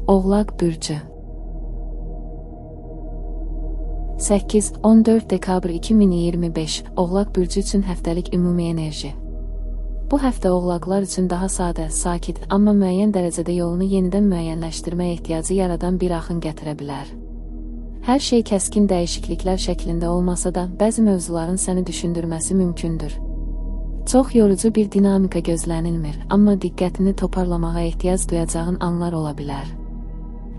Oğlaq bürcü 8-14 dekabr 2025 Oğlaq bürcü üçün həftəlik ümumi enerji. Bu həftə oğlaqlar üçün daha sadə, sakit, amma müəyyən dərəcədə yolunu yenidən müəyyənləşdirmə ehtiyacı yaradan bir axın gətirə bilər. Hər şey kəskin dəyişikliklər şəklində olmasa da, bəzi mövzuların səni düşündürməsi mümkündür. Çox yorucu bir dinamika gözlənilmir, amma diqqətini toparlamağa ehtiyac duyacağın anlar ola bilər.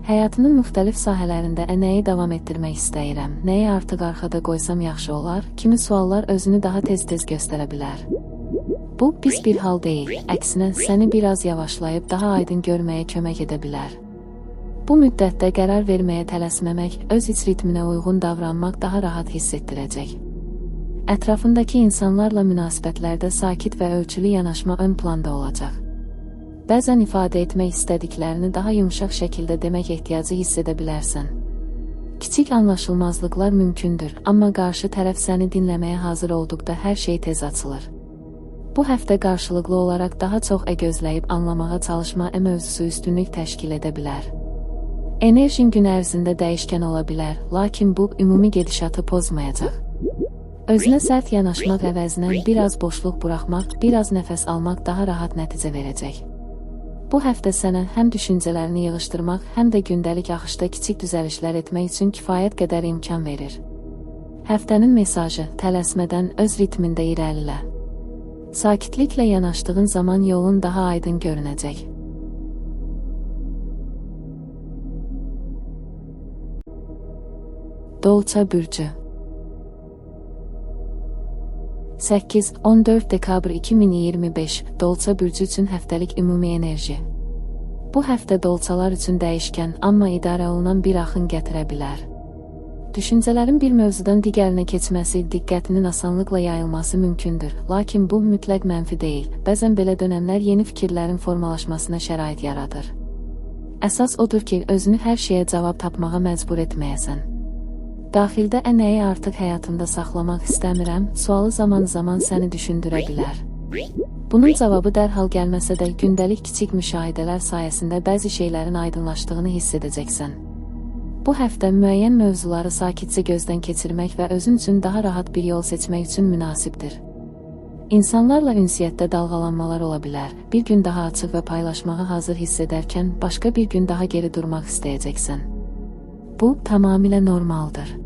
Həyatının müxtəlif sahələrində nəyi davam etdirmək istəyirəm, nəyi artıq arxada qoysam yaxşı olar, kimi suallar özünü daha tez-tez göstərə bilər. Bu, pis bir hal deyil, əksinə səni biraz yavaşlayıb daha aydın görməyə kömək edə bilər. Bu müddətdə qərar verməyə tələsməmək, öz iç ritminə uyğun davranmaq daha rahat hiss etdirəcək. Ətrafındakı insanlarla münasibətlərdə sakit və ölçülü yanaşma ön planda olacaq. Bəzən ifadə etmək istədiklərini daha yumşaq şəkildə demək ehtiyacı hiss edə bilərsən. Kiçik anlaşılmazlıqlar mümkündür, amma qarşı tərəf səni dinləməyə hazır olduqda hər şey tez açılır. Bu həftə qarşılıqlı olaraq daha çox gözləyib anlamağa çalışma mövzusu üstünlük təşkil edə bilər. Enerjin gün ərzində dəyişkən ola bilər, lakin bu, ümumi gedişatı pozmayacaq. Özünə sərt yanaşmaq əvəzinə biraz boşluq buraxmaq, biraz nəfəs almaq daha rahat nəticə verəcək. Bu həftə sənə həm düşüncələrini yığışdırmaq, həm də gündəlik axışda kiçik düzəlişlər etmək üçün kifayət qədər imkan verir. Həftənin mesajı: tələsmədən öz ritmində irəlilə. Sakitliklə yanaşdığın zaman yolun daha aydın görünəcək. Dolça bürcü 8-14 dekabr 2025 Dolça bürcü üçün həftəlik ümumi enerji. Bu həftə dolçalar üçün dəyişkən, amma idarə olunan bir axın gətirə bilər. Düşüncələrin bir mövzudan digərinə keçməsi, diqqətinin asanlıqla yayılması mümkündür, lakin bu mütləq mənfi deyil. Bəzən belə dönəmlər yeni fikirlərin formalaşmasına şərait yaradır. Əsas odur ki, özünü hər şeyə cavab tapmağa məcbur etməyəsən. Daxildə nəyi artıq həyatımda saxlamaq istəmirəm, sualı zaman-zaman səni düşündürə bilər. Bunun cavabı dərhal gəlməsə də, gündəlik kiçik müşahidələr sayəsində bəzi şeylərin aydınlaşdığını hiss edəcəksən. Bu həftə müəyyən mövzuları sakitcə gözdən keçirmək və özün üçün daha rahat bir yol seçmək üçün münasibdir. İnsanlarla ünsiyyətdə dalğalanmalar ola bilər. Bir gün daha açıq və paylaşmağa hazır hiss edərkən, başqa bir gün daha geri durmaq istəyəcəksən. Bu, tamamilə normaldır.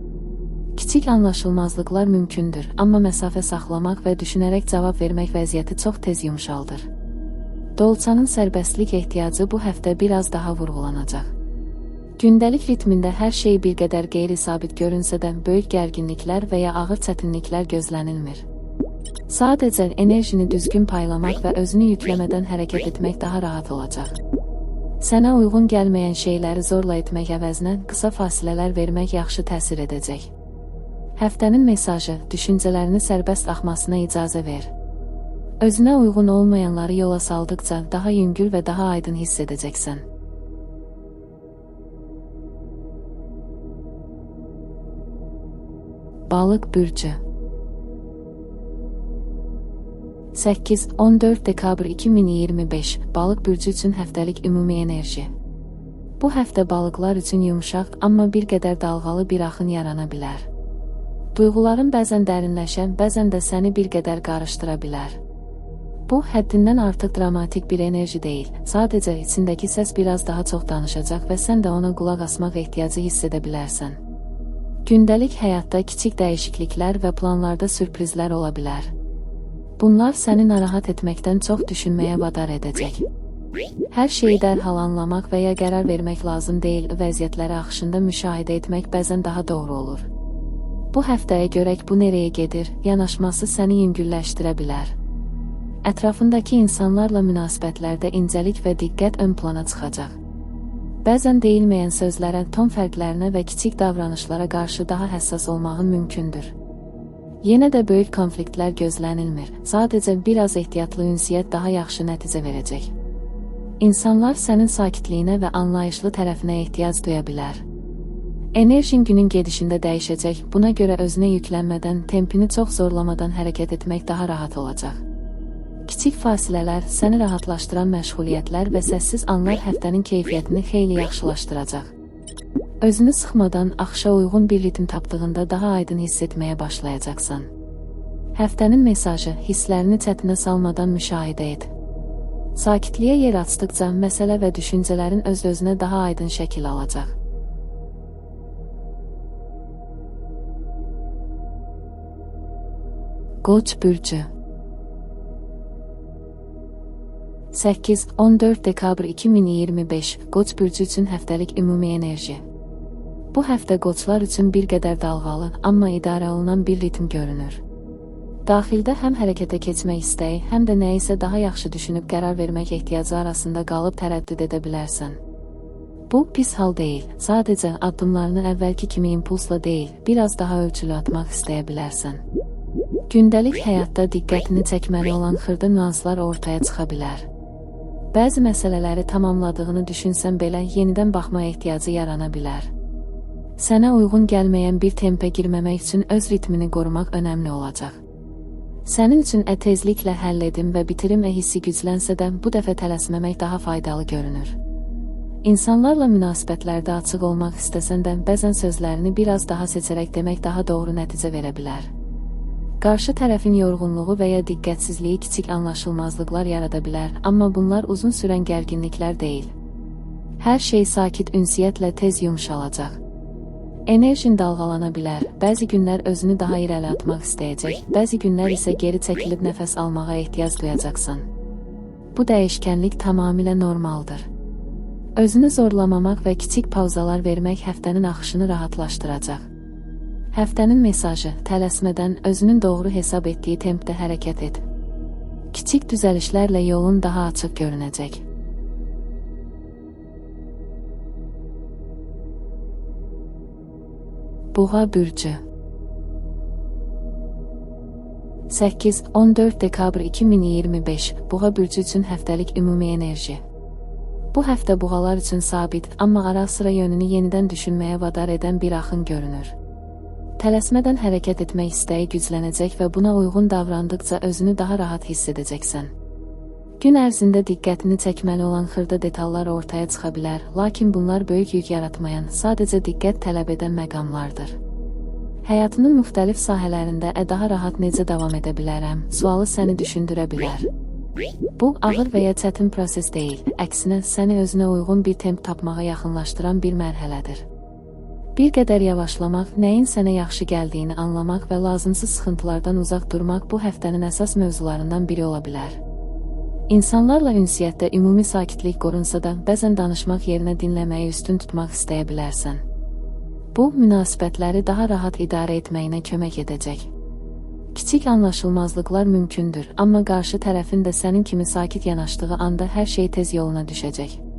Kiçik anlaşılmazlıqlar mümkündür, amma məsafə saxlamaq və düşünərək cavab vermək vəziyyəti çox tez yumşaldır. Dolçanın sərbəstlik ehtiyacı bu həftə biraz daha vurğulanacaq. Gündəlik ritmində hər şey bir qədər qeyri-sabit görünsə də, böyük gərginliklər və ya ağır çətinliklər gözlənilmir. Sadəcə enerjini düzgün paylamaq və özünü yükləmədən hərəkət etmək daha rahat olacaq. Sənə uyğun gəlməyən şeyləri zorla etmək əvəzinə qısa fasilələr vermək yaxşı təsir edəcək. Həftənin mesajı: düşüncələrini sərbəst axmasına icazə ver. Özünə uyğun olmayanları yola saldıqca daha yüngül və daha aydın hiss edəcəksən. Balıq bürcü 8-14 dekabr 2025 Balıq bürcü üçün həftəlik ümumi enerji. Bu həftə balıqlar üçün yumşaq, amma bir qədər dalğalı bir axın yarana bilər. Duyğuların bəzən dərinləşən, bəzən də səni bir qədər qarışdıra bilər. Bu, həddindən artıq dramatik bir enerji deyil, sadəcə içindəki səs biraz daha çox danışacaq və sən də ona qulaq asmaq ehtiyacı hiss edə bilərsən. Gündəlik həyatda kiçik dəyişikliklər və planlarda sürprizlər ola bilər. Bunlar səni narahat etməkdən çox düşünməyə vadar edəcək. Hər şeyi dərhal anlamaq və ya qərar vermək lazım deyil, vəziyyətləri axışında müşahidə etmək bəzən daha doğru olur. Bu həftəyə görək bu nereye gedir, yanaşması səni yüngülləşdirə bilər. Ətrafındakı insanlarla münasibətlərdə incəlik və diqqət ön plana çıxacaq. Bəzən deyilməyən sözlərə, ton fərqlərinə və kiçik davranışlara qarşı daha həssas olmağın mümkündür. Yenə də böyük konfliktlər gözlənilmir, sadəcə biraz ehtiyatlı ünsiyyət daha yaxşı nəticə verəcək. İnsanlar sənin sakitliyinə və anlayışlı tərəfinə ehtiyac duya bilər. Enerjin günün gedişində dəyişəcək, buna görə özünə yüklənmədən, tempini çox zorlamadan hərəkət etmək daha rahat olacaq. Kiçik fasilələr, səni rahatlaşdıran məşğuliyyətlər və səssiz anlar həftənin keyfiyyətini xeyli yaxşılaşdıracaq. Özünü sıxmadan axışa uyğun bir ritm tapdığında daha aydın hiss etməyə başlayacaqsan. Həftənin mesajı, hisslərini çətinə salmadan müşahidə et. Sakitliyə yer açdıqca məsələ və düşüncələrin öz-özünə daha aydın şəkil alacaq. Qoç bürcü 8-14 dekabr 2025 Qoç bürcü üçün həftəlik ümumi enerji. Bu həftə qoçlar üçün bir qədər dalğalı, amma idarə olunan bir ritm görünür. Daxildə həm hərəkətə keçmək istəyi, həm də nəyisə daha yaxşı düşünüb qərar vermək ehtiyacı arasında qalıb tərəddüd edə bilərsən. Bu, pis hal deyil, sadəcə addımlarını əvvəlki kimi impulsla deyil, biraz daha ölçülü atmaq istəyə bilərsən. Gündəlik həyatda diqqətini çəkməli olan xırda nüanslar ortaya çıxa bilər. Bəzi məsələləri tamamladığını düşünsən belə yenidən baxma ehtiyacı yarana bilər. Sənə uyğun gəlməyən bir tempə girməmək üçün öz ritmini qorumaq önəmli olacaq. Sənin üçün tezliklə həll edim və bitirim hissi güclənsə də bu dəfə tələsməmək daha faydalı görünür. İnsanlarla münasibətlərdə açıq olmaq istəsən də bəzən sözlərini biraz daha seçərək demək daha doğru nəticə verə bilər. Qarşı tərəfin yorğunluğu və ya diqqətsizliyi kiçik anlaşılmazlıqlar yarada bilər, amma bunlar uzun sürən gərginliklər deyil. Hər şey sakit ünsiyyətlə tez yumşalacaq. Enerjin dalğalana bilər, bəzi günlər özünü daha irəli atmaq istəyəcək, bəzi günlər isə geri çəkilib nəfəs almağa ehtiyac duyacaqsan. Bu dəyişkənlik tamamilə normaldır. Özünü zorlamamaq və kiçik pauzalar vermək həftənin axışını rahatlaşdıracaq. Həftənin mesajı, tələsmədən özünün doğru hesab etdiyi tempdə hərəkət et. Kiçik düzəlişlərlə yolun daha açıq görünəcək. Buğa bürcü 8-14 dekabr 2025 Buğa bürcü üçün həftəlik ümumi enerji. Bu həftə buğalar üçün sabit, amma ara-sıra yönünü yenidən düşünməyə vadar edən bir axın görünür. Tələsmədən hərəkət etmək istəyi güclənəcək və buna uyğun davrandıqca özünü daha rahat hiss edəcəksən. Gün ərzində diqqətini çəkməli olan xırda detallar ortaya çıxa bilər, lakin bunlar böyük yük yaratmayan, sadəcə diqqət tələb edən məqamlardır. Həyatının müxtəlif sahələrində daha rahat necə davam edə bilərəm, sualı səni düşündürə bilər. Bu, ağır və ya çətin proses deyil, əksinə səni özünə uyğun bir temp tapmağa yaxınlaşdıran bir mərhələdir. Bir qədər yavaşlamaq, nəyin sənə yaxşı gəldiyini anlamaq və lazımsız sıxıntılardan uzaq durmaq bu həftənin əsas mövzularından biri ola bilər. İnsanlarla ünsiyyətdə ümumi sakitlik qorunsa da, bəzən danışmaq yerinə dinləməyi üstün tutmaq istəyə bilərsən. Bu, münasibətləri daha rahat idarə etməyinə kömək edəcək. Kiçik anlaşılmazlıqlar mümkündür, amma qarşı tərəfin də sənin kimi sakit yanaşdığı anda hər şey tez yoluna düşəcək.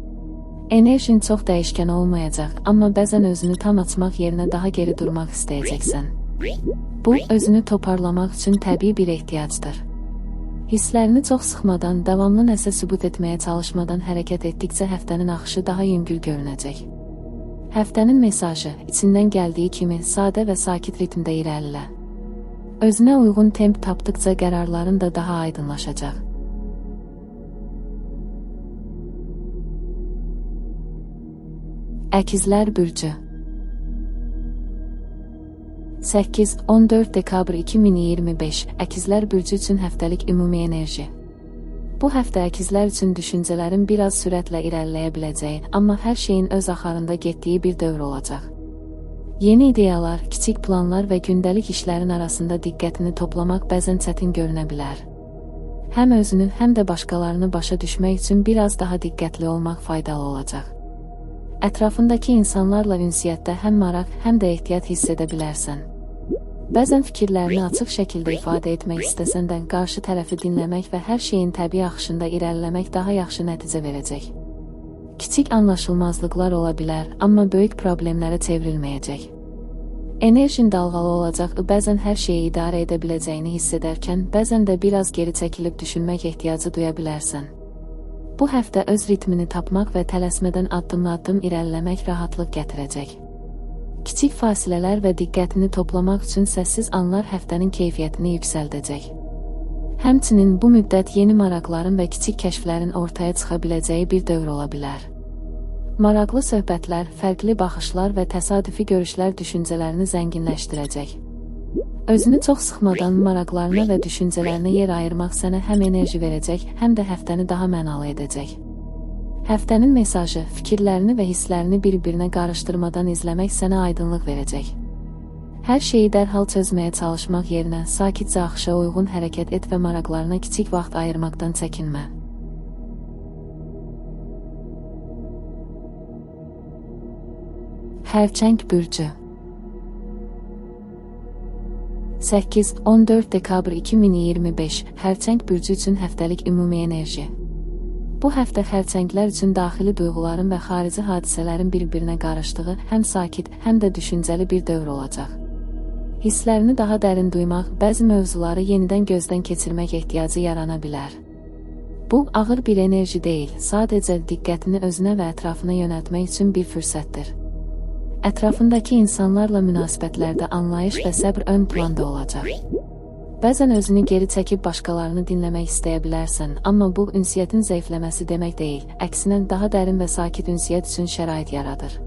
Enerjin çox dəyişkən olmayacaq, amma bəzən özünü tam açmaq yerinə daha geri durmaq istəyəcəksən. Bu, özünü toparlamaq üçün təbii bir ehtiyacdır. Hisslərini çox sıxmadan, davamlı nəsə sübut etməyə çalışmadan hərəkət etdikcə həftənin axışı daha yüngül görünəcək. Həftənin mesajı, içindən gəldiyi kimi sadə və sakit ritmdə irəlilə. Özünə uyğun temp tapdıqca qərarların da daha aydınlaşacaq. Əkizlər bürcü 8-14 dekabr 2025 Əkizlər bürcü üçün həftəlik ümumi enerji. Bu həftə əkizlər üçün düşüncələrin biraz sürətlə irəliləyə biləcəyi, amma hər şeyin öz axarında getdiyi bir dövr olacaq. Yeni ideyalar, kiçik planlar və gündəlik işlərin arasında diqqətini toplamaq bəzən çətin görünə bilər. Həm özünü, həm də başqalarını başa düşmək üçün biraz daha diqqətli olmaq faydalı olacaq. Ətrafındakı insanlarla ünsiyyətdə həm maraq, həm də ehtiyat hiss edə bilərsən. Bəzən fikirlərini açıq şəkildə ifadə etmək istəsən də, qarşı tərəfi dinləmək və hər şeyin təbii axışında irəliləmək daha yaxşı nəticə verəcək. Kiçik anlaşılmazlıqlar ola bilər, amma böyük problemlərə çevrilməyəcək. Enerjin dalğalı olacaq, bəzən hər şeyi idarə edə biləcəyini hiss edərkən, bəzən də biraz geri çəkilib düşünmək ehtiyacı duya bilərsən. Bu həftə öz ritmini tapmaq və tələsmədən addım-addım irəliləmək rahatlıq gətirəcək. Kiçik fasilələr və diqqətini toplamaq üçün səssiz anlar həftənin keyfiyyətini yüksəldəcək. Həmçinin bu müddət yeni maraqların və kiçik kəşflərin ortaya çıxa biləcəyi bir dövr ola bilər. Maraqlı söhbətlər, fərqli baxışlar və təsadüfi görüşlər düşüncələrini zənginləşdirəcək. Özünü çox sıxmadan maraqlarına və düşüncələrinə yer ayırmaq sənə həm enerji verəcək, həm də həftəni daha mənalı edəcək. Həftənin mesajı, fikirlərini və hisslərini bir-birinə qarışdırmadan izləmək sənə aydınlıq verəcək. Hər şeyi dərhal çözməyə çalışmaq yerinə sakitcə axışa uyğun hərəkət et və maraqlarına kiçik vaxt ayırmaqdan çəkinmə. Xərçəng bürcü 8-14 dekabr 2025 Xərçəng bürcü üçün həftəlik ümumi enerji. Bu həftə xərçənglər üçün daxili duyğuların və xarici hadisələrin bir-birinə qarışdığı həm sakit, həm də düşüncəli bir dövr olacaq. Hisslərini daha dərin duymaq, bəzi mövzuları yenidən gözdən keçirmək ehtiyacı yarana bilər. Bu, ağır bir enerji deyil, sadəcə diqqətini özünə və ətrafına yönəltmək üçün bir fürsətdir. Ətrafındakı insanlarla münasibətlərdə anlayış və səbr ön planda olacaq. Bəzən özünü geri çəkib başqalarını dinləmək istəyə bilərsən, amma bu, ünsiyyətin zəifləməsi demək deyil, əksinə daha dərin və sakit ünsiyyət üçün şərait yaradır.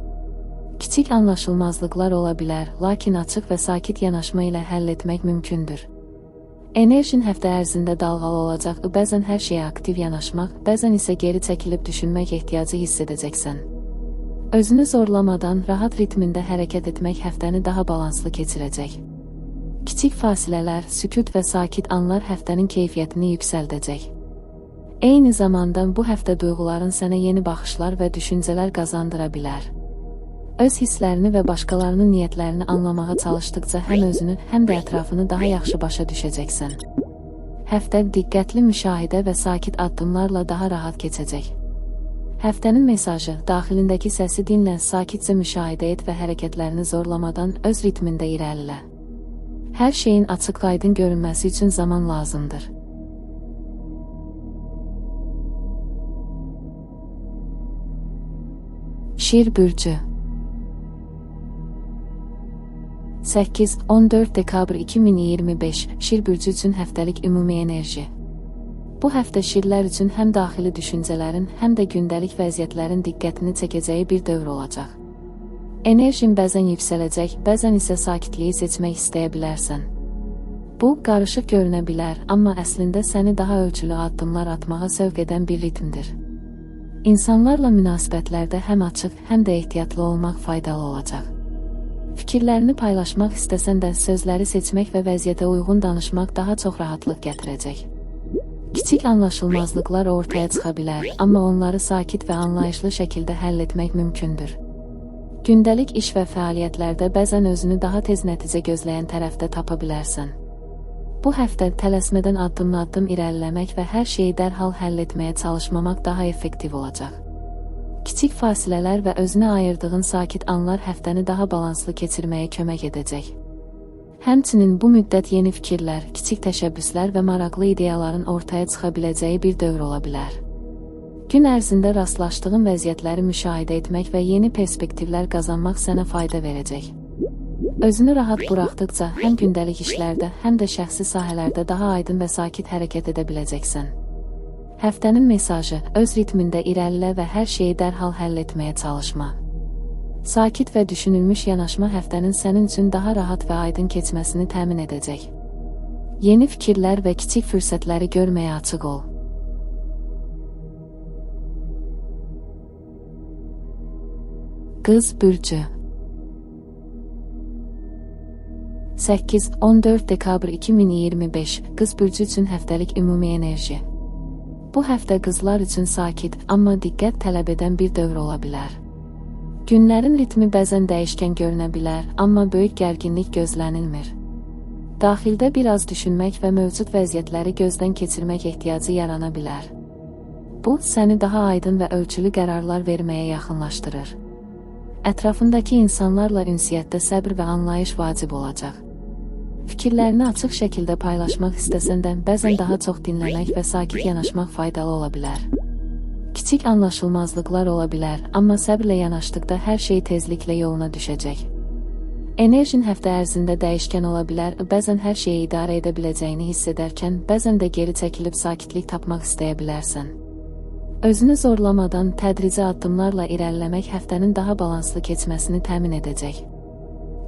Kiçik anlaşılmazlıqlar ola bilər, lakin açıq və sakit yanaşma ilə həll etmək mümkündür. Enerjin həftə ərzində dalğalı olacaq, bəzən hər şeyə aktiv yanaşmaq, bəzən isə geri çəkilib düşünmək ehtiyacı hiss edəcəksən. Özünü zorlamadan, rahat ritmində hərəkət etmək həftəni daha balanslı keçirəcək. Kiçik fasilələr, sükut və sakit anlar həftənin keyfiyyətini yüksəldəcək. Eyni zamanda bu həftə duyğuların sənə yeni baxışlar və düşüncələr qazandıra bilər. Öz hisslərini və başqalarının niyyətlərini anlamağa çalışdıqca həm özünü, həm də ətrafını daha yaxşı başa düşəcəksən. Həftə diqqətli müşahidə və sakit addımlarla daha rahat keçəcək. Həftənin mesajı, daxilindəki səsi dinlə, sakitcə müşahidə et və hərəkətlərini zorlamadan öz ritmində irəlilə. Hər şeyin açıq-aydın görünməsi üçün zaman lazımdır. Şir bürcü 8-14 dekabr 2025 Şir bürcü üçün həftəlik ümumi enerji. Bu həftə şirlər üçün həm daxili düşüncələrin, həm də gündəlik vəziyyətlərin diqqətini çəkəcəyi bir dövr olacaq. Enerjin bəzən yüksələcək, bəzən isə sakitliyi seçmək istəyə bilərsən. Bu, qarışıq görünə bilər, amma əslində səni daha ölçülü addımlar atmağa sövq edən bir ritmdir. İnsanlarla münasibətlərdə həm açıq, həm də ehtiyatlı olmaq faydalı olacaq. Fikirlərini paylaşmaq istəsən də sözləri seçmək və vəziyyətə uyğun danışmaq daha çox rahatlıq gətirəcək. Kiçik anlaşılmazlıqlar ortaya çıxa bilər, amma onları sakit və anlayışlı şəkildə həll etmək mümkündür. Gündəlik iş və fəaliyyətlərdə bəzən özünü daha tez nəticə gözləyən tərəfdə tapa bilərsən. Bu həftə tələsmədən addım-addım irəliləmək və hər şeyi dərhal həll etməyə çalışmamaq daha effektiv olacaq. Kiçik fasilələr və özünə ayırdığın sakit anlar həftəni daha balanslı keçirməyə kömək edəcək. Həmçinin bu müddət yeni fikirlər, kiçik təşəbbüslər və maraqlı ideyaların ortaya çıxa biləcəyi bir dövr ola bilər. Gün ərzində rastlaşdığın vəziyyətləri müşahidə etmək və yeni perspektivlər qazanmaq sənə fayda verəcək. Özünü rahat buraxdıqca həm gündəlik işlərdə, həm də şəxsi sahələrdə daha aydın və sakit hərəkət edə biləcəksən. Həftənin mesajı, öz ritmində irəlilə və hər şeyi dərhal həll etməyə çalışma. Sakit və düşünülmüş yanaşma həftənin sənin üçün daha rahat və aydın keçməsini təmin edəcək. Yeni fikirlər və kiçik fürsətləri görməyə açıq ol. Qız bürcü 8-14 dekabr 2025 Qız bürcü üçün həftəlik ümumi enerji. Bu həftə qızlar üçün sakit, amma diqqət tələb edən bir dövr ola bilər. Günlərin ritmi bəzən dəyişkən görünə bilər, amma böyük gərginlik gözlənilmir. Daxildə biraz düşünmək və mövcud vəziyyətləri gözdən keçirmək ehtiyacı yarana bilər. Bu, səni daha aydın və ölçülü qərarlar verməyə yaxınlaşdırır. Ətrafındakı insanlarla ünsiyyətdə səbr və anlayış vacib olacaq. Fikirlərini açıq şəkildə paylaşmaq istəsən də, bəzən daha çox dinləmək və sakit yanaşmaq faydalı ola bilər. Kiçik anlaşılmazlıqlar ola bilər, amma səbrlə yanaşdıqda hər şey tezliklə yoluna düşəcək. Enerjin həftə ərzində dəyişkən ola bilər, bəzən hər şeyi idarə edə biləcəyini hiss edərkən, bəzən də geri çəkilib sakitlik tapmaq istəyə bilərsən. Özünü zorlamadan tədrici addımlarla irəliləmək həftənin daha balanslı keçməsini təmin edəcək.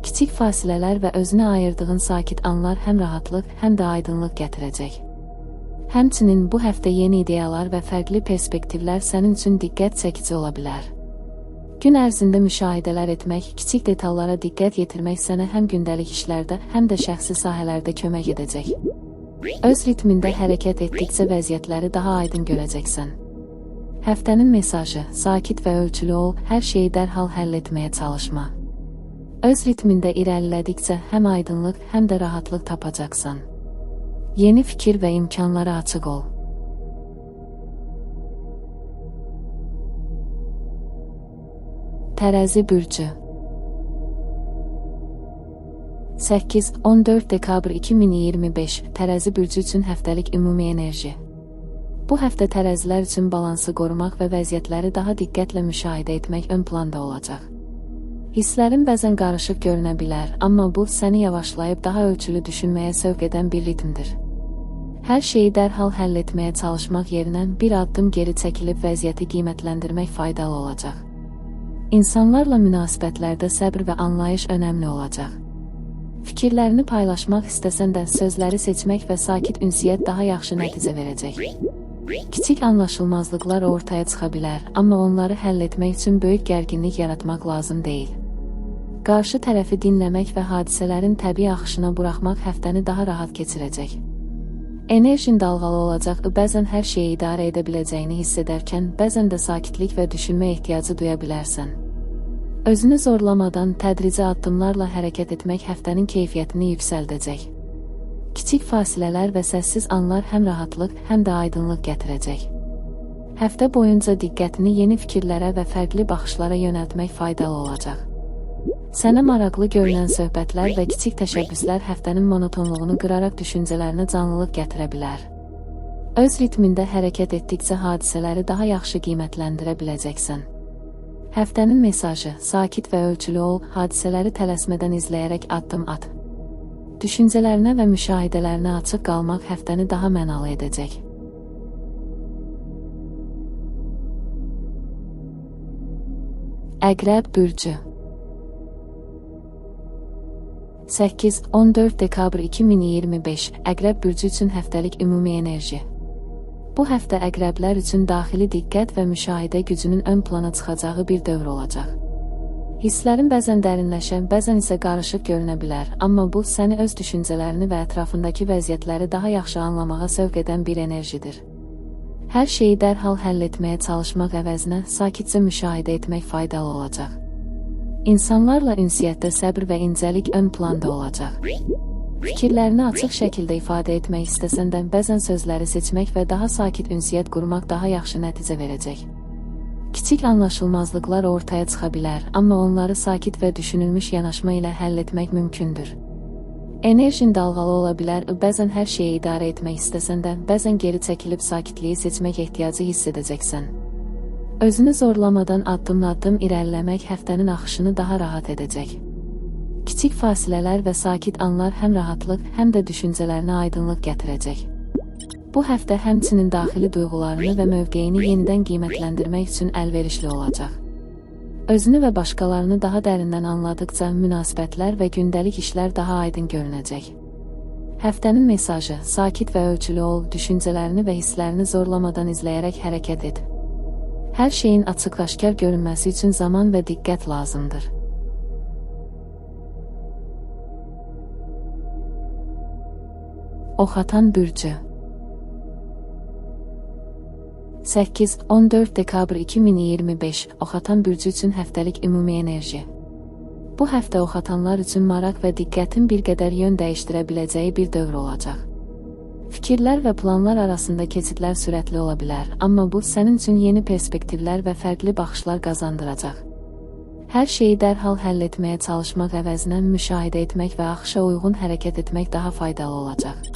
Kiçik fasilələr və özünə ayırdığın sakit anlar həm rahatlıq, həm də aydınlıq gətirəcək. Həmçinin bu həftə yeni ideyalar və fərqli perspektivlər sənin üçün diqqət çəkici ola bilər. Gün ərzində müşahidələr etmək, kiçik detallara diqqət yetirmək sənə həm gündəlik işlərdə, həm də şəxsi sahələrdə kömək edəcək. Öz ritmində hərəkət etdikcə vəziyyətləri daha aydın görəcəksən. Həftənin mesajı: sakit və ölçülü ol, hər şeyi dərhal həll etməyə çalışma. Öz ritmində irəlilədikcə həm aydınlıq, həm də rahatlıq tapacaqsan. Yeni fikir və imkanlara açıq ol. Tərəzi bürcü 8-14 dekabr 2025 Tərəzi bürcü üçün həftəlik ümumi enerji. Bu həftə tərəzilər üçün balansı qorumaq və vəziyyətləri daha diqqətlə müşahidə etmək ön planda olacaq. Hisslərin bəzən qarışıq görünə bilər, amma bu səni yavaşlayıb daha ölçülü düşünməyə sövq edən bir ritmdir. Hər şeyi dərhal həll etməyə çalışmaq yerinə bir addım geri çəkilib vəziyyəti qiymətləndirmək faydalı olacaq. İnsanlarla münasibətlərdə səbr və anlayış önəmli olacaq. Fikirlərini paylaşmaq istəsən də sözləri seçmək və sakit ünsiyyət daha yaxşı nəticə verəcək. Kiçik anlaşılmazlıqlar ortaya çıxa bilər, amma onları həll etmək üçün böyük gərginlik yaratmaq lazım deyil. Qarşı tərəfi dinləmək və hadisələrin təbii axışına buraxmaq həftəni daha rahat keçirəcək. Enerjin dalğalı olacaq, bəzən hər şeyi idarə edə biləcəyini hiss edərkən, bəzən də sakitlik və düşünmə ehtiyacı duya bilərsən. Özünü zorlamadan tədrici addımlarla hərəkət etmək həftənin keyfiyyətini yüksəldəcək. Kiçik fasilələr və səssiz anlar həm rahatlıq, həm də aydınlıq gətirəcək. Həftə boyunca diqqətini yeni fikirlərə və fərqli baxışlara yönəltmək faydalı olacaq. Sənə maraqlı görünən söhbətlər və kiçik təşəbbüslər həftənin monotonluğunu qıraraq düşüncələrinə canlılıq gətirə bilər. Öz ritmində hərəkət etdikcə hadisələri daha yaxşı qiymətləndirə biləcəksən. Həftənin mesajı: sakit və ölçülü ol, hadisələri tələsmədən izləyərək addım at. Düşüncələrinə və müşahidələrinə açıq qalmaq həftəni daha mənalı edəcək. Əqrəb bürcü 8-14 dekabr 2025 Əqrəb bürcü üçün həftəlik ümumi enerji. Bu həftə əqrəblər üçün daxili diqqət və müşahidə gücünün ön plana çıxacağı bir dövr olacaq. Hisslərin bəzən dərinləşən, bəzən isə qarışıq görünə bilər, amma bu səni öz düşüncələrini və ətrafındakı vəziyyətləri daha yaxşı anlamağa sövq edən bir enerjidir. Hər şeyi dərhal həll etməyə çalışmaq əvəzinə sakitcə müşahidə etmək faydalı olacaq. İnsanlarla ünsiyyətdə səbr və incəlik ön planda olacaq. Fikirlərini açıq şəkildə ifadə etmək istəsən də, bəzən sözləri seçmək və daha sakit ünsiyyət qurmaq daha yaxşı nəticə verəcək. Kiçik anlaşılmazlıqlar ortaya çıxa bilər, amma onları sakit və düşünülmüş yanaşma ilə həll etmək mümkündür. Enerjin dalğalı ola bilər, bəzən hər şeyi idarə etmək istəsən də, bəzən geri çəkilib sakitliyi seçmək ehtiyacı hiss edəcəksən. Özünü zorlamadan addım-addım irəliləmək həftənin axışını daha rahat edəcək. Kiçik fasilələr və sakit anlar həm rahatlıq, həm də düşüncələrinə aydınlıq gətirəcək. Bu həftə həmçinin daxili duyğularını və mövqeyini yenidən qiymətləndirmək üçün əlverişli olacaq. Özünü və başqalarını daha dərindən anladıqca münasibətlər və gündəlik işlər daha aydın görünəcək. Həftənin mesajı: sakit və ölçülü ol, düşüncələrini və hisslərini zorlamadan izləyərək hərəkət et. Hər şeyin açıq-aşkar görünməsi üçün zaman və diqqət lazımdır. Oxatan bürcü 8-14 dekabr 2025 Oxatan bürcü üçün həftəlik ümumi enerji. Bu həftə oxatanlar üçün maraq və diqqətin bir qədər yön dəyişdirə biləcəyi bir dövr olacaq. Fikirlər və planlar arasında keçidlər sürətli ola bilər, amma bu sənin üçün yeni perspektivlər və fərqli baxışlar qazandıracaq. Hər şeyi dərhal həll etməyə çalışmaq əvəzinə müşahidə etmək və axışa uyğun hərəkət etmək daha faydalı olacaq.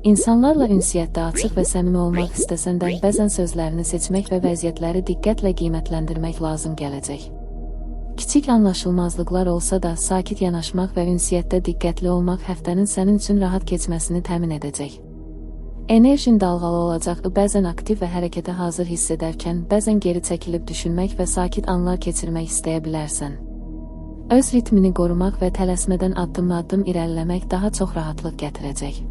İnsanlarla ünsiyyətdə açıq və səmimi olmaq istəsən də, bəzən sözlərini seçmək və vəziyyətləri diqqətlə qiymətləndirmək lazım gələcək. Kiçik anlaşılmazlıqlar olsa da sakit yanaşmaq və ünsiyyətdə diqqətli olmaq həftənin sənin üçün rahat keçməsini təmin edəcək. Enerjin dalğalı olacaq, bəzən aktiv və hərəkətə hazır hiss edərkən, bəzən geri çəkilib düşünmək və sakit anlar keçirmək istəyə bilərsən. Öz ritmini qorumaq və tələsmədən addım-addım irəliləmək daha çox rahatlıq gətirəcək.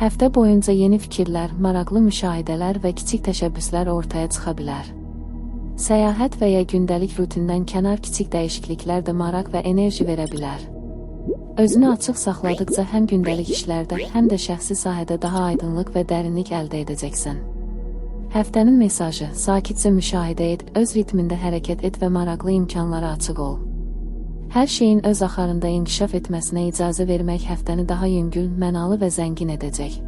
Həftə boyunca yeni fikirlər, maraqlı müşahidələr və kiçik təşəbbüslər ortaya çıxa bilər. Səyahət və ya gündəlik rutindən kənar kiçik dəyişikliklər də maraq və enerji verə bilər. Özünü açıq saxladıqca həm gündəlik işlərdə, həm də şəxsi sahədə daha aydınlıq və dərinlik əldə edəcəksən. Həftənin mesajı: sakitcə müşahidə et, öz ritmində hərəkət et və maraqlı imkanlara açıq ol. Hər şeyin öz axarında inkişaf etməsinə icazə vermək həftəni daha yüngül, mənalı və zəngin edəcək.